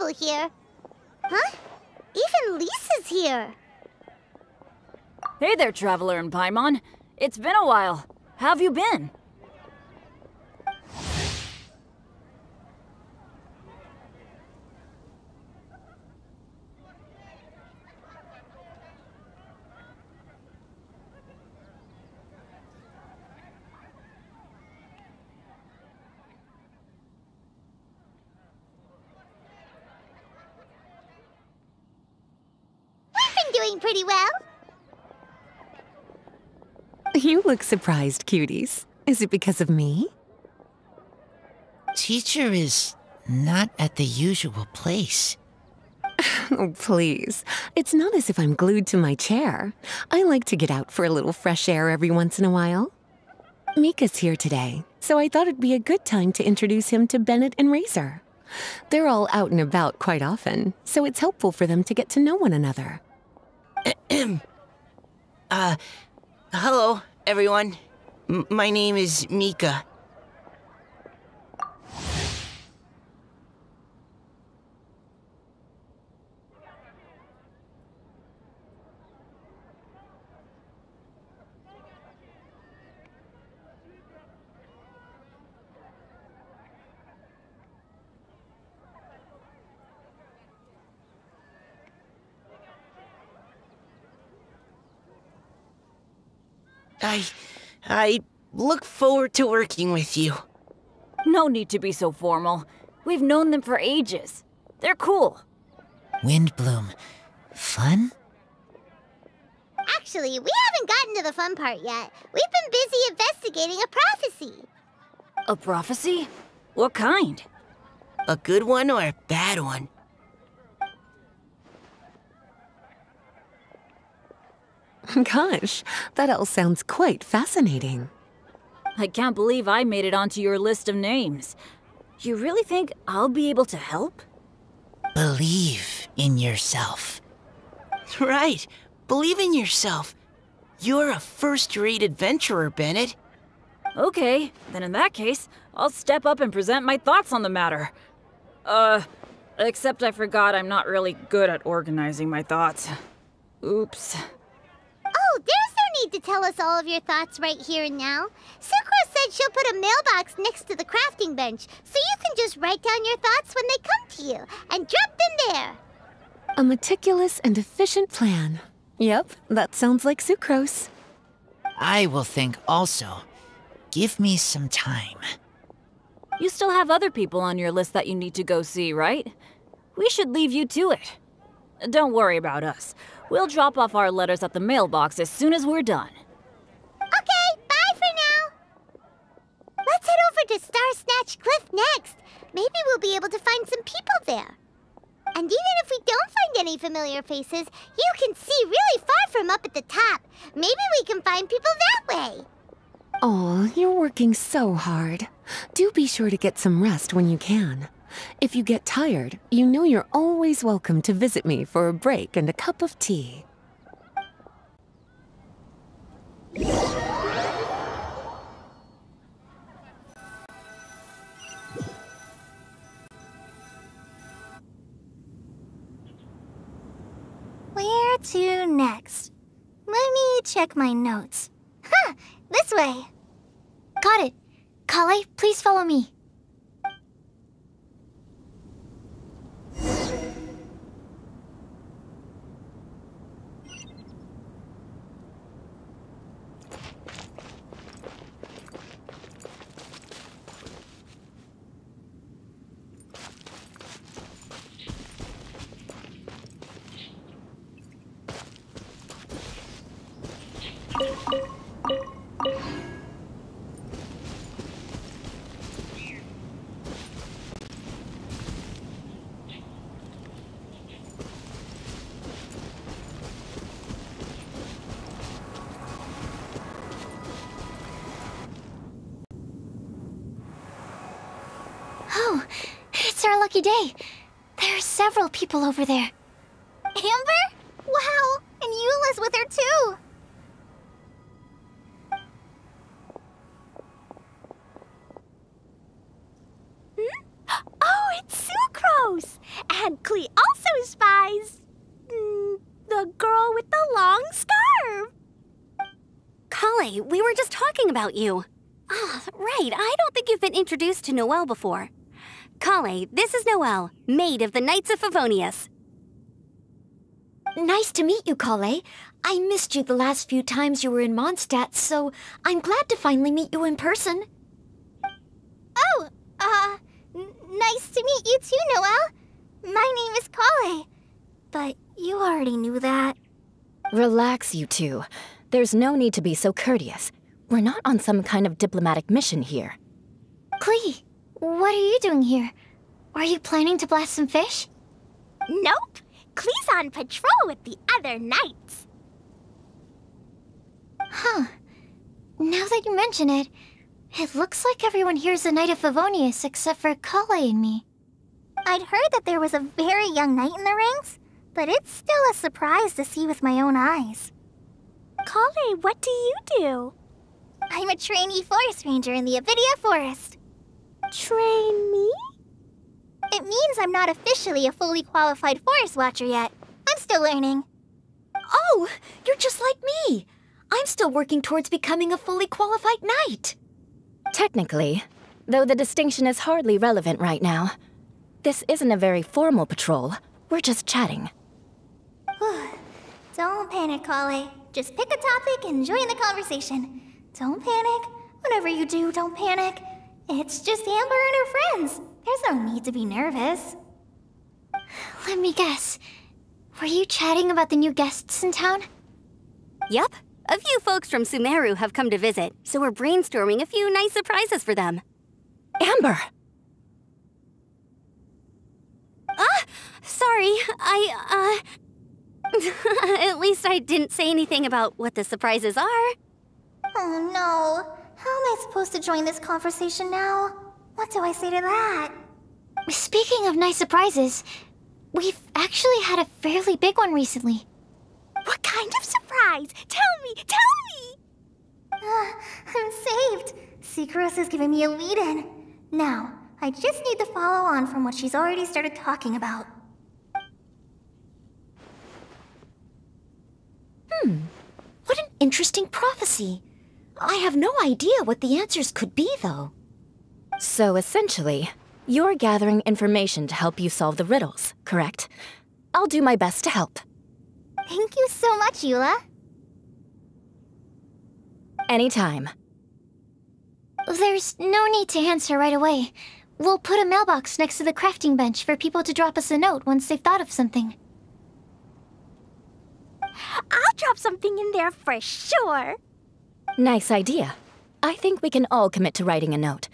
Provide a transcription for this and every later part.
people here. Huh? Even Lisa's here. Hey there, Traveler in Paimon. It's been a while. How have you been? We've been doing pretty well. You look surprised, cuties. Is it because of me? Teacher is not at the usual place. Oh, please. It's not as if I'm glued to my chair. I like to get out for a little fresh air every once in a while. Mika's here today, so I thought it'd be a good time to introduce him to Bennett and Razor. They're all out and about quite often, so it's helpful for them to get to know one another. Hello, everyone. My name is Mika. I look forward to working with you. No need to be so formal. We've known them for ages. They're cool. Windblume. Fun? Actually, we haven't gotten to the fun part yet. We've been busy investigating a prophecy. A prophecy? What kind? A good one or a bad one? Gosh, that all sounds quite fascinating. I can't believe I made it onto your list of names. You really think I'll be able to help? Believe in yourself. Right. Believe in yourself. You're a first-rate adventurer, Bennett. Okay, then in that case, I'll step up and present my thoughts on the matter. Except I forgot I'm not really good at organizing my thoughts. Oops. Oh, there's no need to tell us all of your thoughts right here and now. Sucrose said she'll put a mailbox next to the crafting bench, so you can just write down your thoughts when they come to you, and drop them there. A meticulous and efficient plan. Yep, that sounds like Sucrose. I will think also. Give me some time. You still have other people on your list that you need to go see, right? We should leave you to it. Don't worry about us. We'll drop off our letters at the mailbox as soon as we're done. Okay, bye for now. Let's head over to Star Snatch Cliff next. Maybe we'll be able to find some people there. And even if we don't find any familiar faces, you can see really far from up at the top. Maybe we can find people that way. Oh, you're working so hard. Do be sure to get some rest when you can. If you get tired, you know you're always welcome to visit me for a break and a cup of tea. Where to next? Let me check my notes. Huh, this way. Got it. Kale, please follow me. Oh, it's our lucky day. There are several people over there. Amber? Wow, and Eula's with her too. Oh, it's Sucrose! And about you. Ah, right, I don't think you've been introduced to Noelle before. Kale, this is Noelle, maid of the Knights of Favonius. Nice to meet you, Kale. I missed you the last few times you were in Mondstadt, so I'm glad to finally meet you in person. Oh, nice to meet you too, Noelle. My name is Kale. But you already knew that. Relax, you two. There's no need to be so courteous. We're not on some kind of diplomatic mission here. Klee, what are you doing here? Are you planning to blast some fish? Nope. Klee's on patrol with the other knights. Huh. Now that you mention it, it looks like everyone here's a Knight of Favonius except for Kale and me. I'd heard that there was a very young knight in the rings, but it's still a surprise to see with my own eyes. Kale, what do you do? I'm a trainee forest ranger in the Avidia Forest. Trainee? It means I'm not officially a fully qualified forest watcher yet. I'm still learning. Oh, you're just like me. I'm still working towards becoming a fully qualified knight. Technically, though the distinction is hardly relevant right now. This isn't a very formal patrol. We're just chatting. Don't panic, Kale. Just pick a topic and join the conversation. Don't panic. Whatever you do, don't panic. It's just Amber and her friends. There's no need to be nervous. Let me guess. Were you chatting about the new guests in town? Yup. A few folks from Sumeru have come to visit, so we're brainstorming a few nice surprises for them. Amber! Sorry, At least I didn't say anything about what the surprises are. Oh no. How am I supposed to join this conversation now? What do I say to that? Speaking of nice surprises, we've actually had a fairly big one recently. What kind of surprise? Tell me! I'm saved. Secros is giving me a lead-in. Now, I just need to follow on from what she's already started talking about. What an interesting prophecy. I have no idea what the answers could be, though. So essentially, you're gathering information to help you solve the riddles, correct? I'll do my best to help. Thank you so much, Eula. Anytime. There's no need to answer right away. We'll put a mailbox next to the crafting bench for people to drop us a note once they've thought of something. I'll drop something in there for sure. Nice idea. I think we can all commit to writing a note.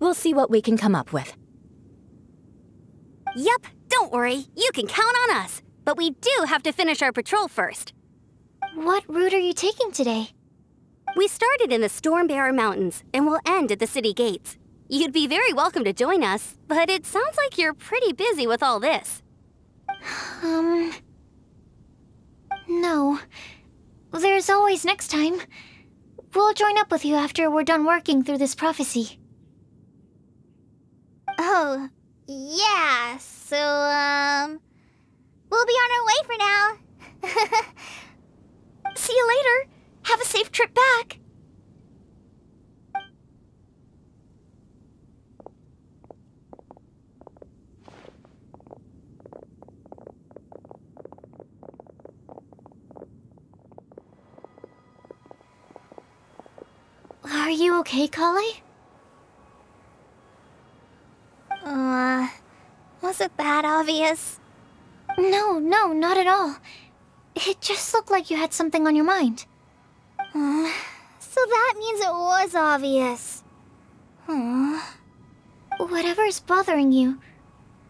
We'll see what we can come up with. Yup, don't worry. You can count on us. But we do have to finish our patrol first. What route are you taking today? We started in the Stormbearer Mountains, and we'll end at the city gates. You'd be very welcome to join us, but it sounds like you're pretty busy with all this. No. There's always next time. We'll join up with you after we're done working through this prophecy. Oh, yeah, so, we'll be on our way for now. See you later. Have a safe trip back. Are you okay, Kale? Was it that obvious? No, not at all. It just looked like you had something on your mind. So that means it was obvious. Whatever's bothering you,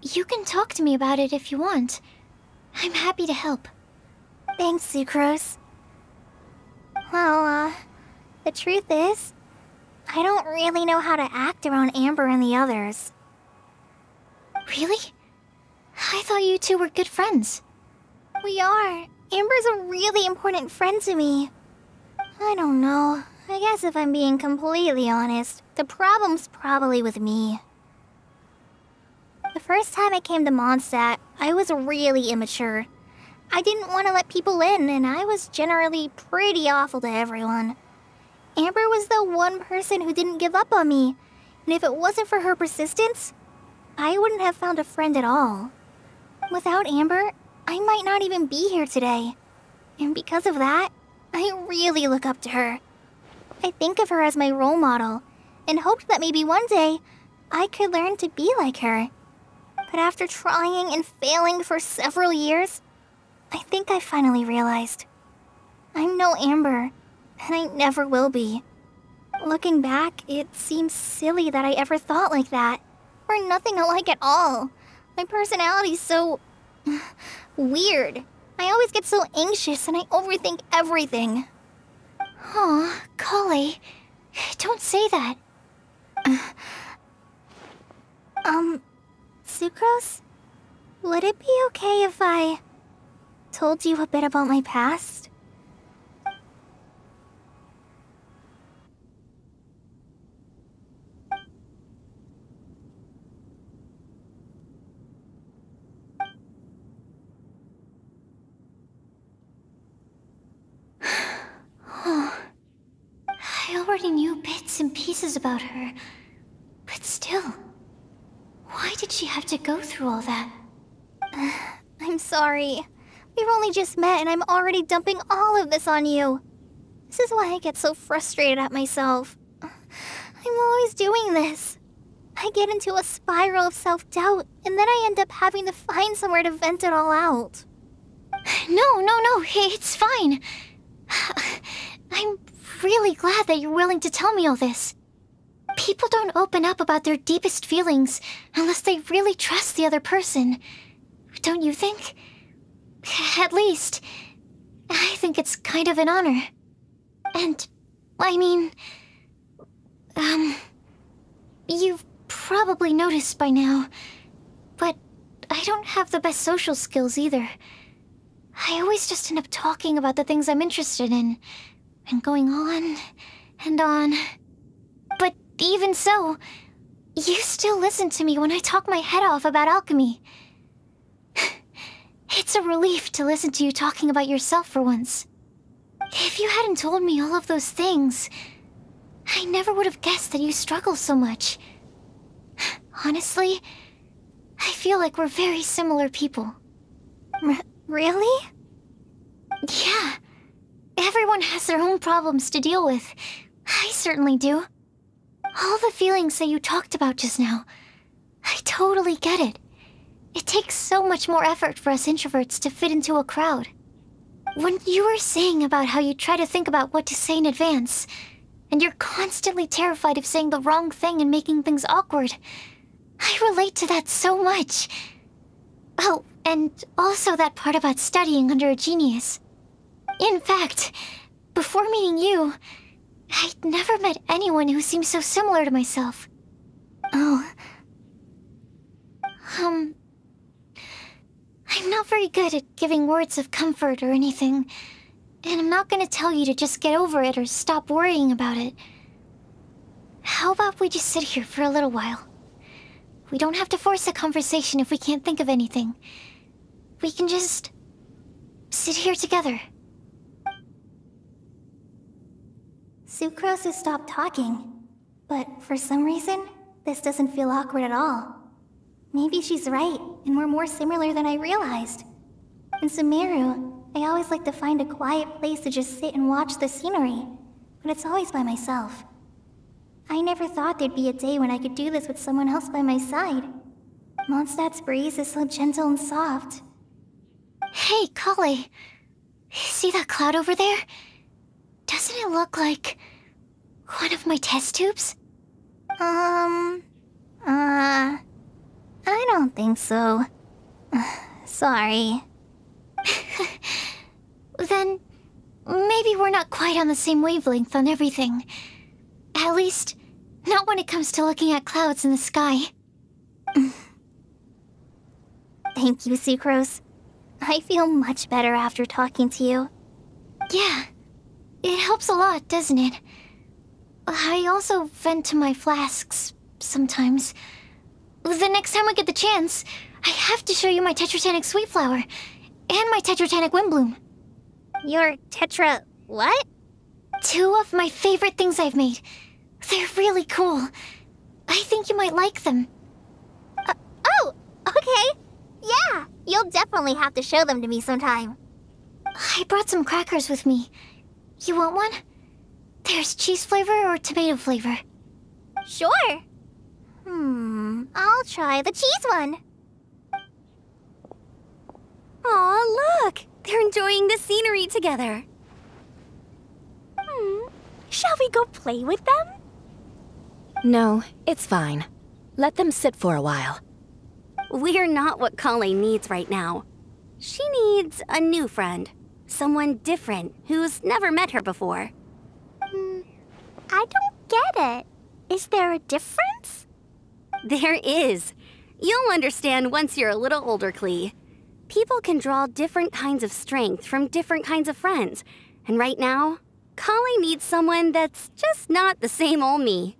you can talk to me about it if you want. I'm happy to help. Thanks, Sucrose. Well, the truth is, I don't really know how to act around Amber and the others. Really? I thought you two were good friends. We are. Amber's a really important friend to me. I don't know. I guess if I'm being completely honest, the problem's probably with me. The first time I came to Mondstadt, I was really immature. I didn't want to let people in, and I was generally pretty awful to everyone. Amber was the one person who didn't give up on me. And if it wasn't for her persistence, I wouldn't have found a friend at all. Without Amber, I might not even be here today. And because of that, I really look up to her. I think of her as my role model, and hoped that maybe one day I could learn to be like her. But after trying and failing for several years, I think I finally realized I'm no Amber, and I never will be. Looking back, it seems silly that I ever thought like that. We're nothing alike at all. My personality's so weird. I always get so anxious and I overthink everything. Aw, Kali, don't say that. Sucrose? Would it be okay if I told you a bit about my past? I already knew bits and pieces about her, but still, why did she have to go through all that? I'm sorry. We've only just met and I'm already dumping all of this on you. This is why I get so frustrated at myself. I'm always doing this. I get into a spiral of self-doubt, and then I end up having to find somewhere to vent it all out. No, it's fine. I'm really glad that you're willing to tell me all this. People don't open up about their deepest feelings unless they really trust the other person. Don't you think? At least, I think it's kind of an honor. And, I mean, you've probably noticed by now, but I don't have the best social skills either. I always just end up talking about the things I'm interested in, and going on and on. But even so, you still listen to me when I talk my head off about alchemy. It's a relief to listen to you talking about yourself for once. If you hadn't told me all of those things, I never would have guessed that you struggle so much. Honestly, I feel like we're very similar people. Really? Yeah. Everyone has their own problems to deal with. I certainly do. All the feelings that you talked about just now, I totally get it. It takes so much more effort for us introverts to fit into a crowd. When you were saying about how you try to think about what to say in advance, and you're constantly terrified of saying the wrong thing and making things awkward, I relate to that so much. Oh, and also that part about studying under a genius. In fact, before meeting you, I'd never met anyone who seemed so similar to myself. Oh. I'm not very good at giving words of comfort or anything, and I'm not gonna tell you to just get over it or stop worrying about it. How about we just sit here for a little while? We don't have to force a conversation if we can't think of anything. We can just sit here together. Sucrose has stopped talking, but for some reason, this doesn't feel awkward at all. Maybe she's right, and we're more similar than I realized. In Sumeru, I always like to find a quiet place to just sit and watch the scenery, but it's always by myself. I never thought there'd be a day when I could do this with someone else by my side. Mondstadt's breeze is so gentle and soft. Hey, Kali. See that cloud over there? Doesn't it look like one of my test tubes? I don't think so. Sorry. Then, maybe we're not quite on the same wavelength on everything. At least, not when it comes to looking at clouds in the sky. Thank you, Sucrose. I feel much better after talking to you. Yeah, it helps a lot, doesn't it? I also vent to my flasks sometimes. The next time we get the chance, I have to show you my Tetratanic Sweet Flower and my Tetratanic Windblume. Your Tetra... what? 2 of my favorite things I've made. They're really cool. I think you might like them. Oh, okay. Yeah, you'll definitely have to show them to me sometime. I brought some crackers with me. You want one? There's cheese flavor or tomato flavor. Sure. I'll try the cheese one. Aw, look! They're enjoying the scenery together. Shall we go play with them? No, it's fine. Let them sit for a while. We're not what Colleen needs right now. She needs a new friend. Someone different who's never met her before. I don't get it. Is there a difference? There is. You'll understand once you're a little older, Klee. People can draw different kinds of strength from different kinds of friends. And right now, Colleen needs someone that's just not the same old me.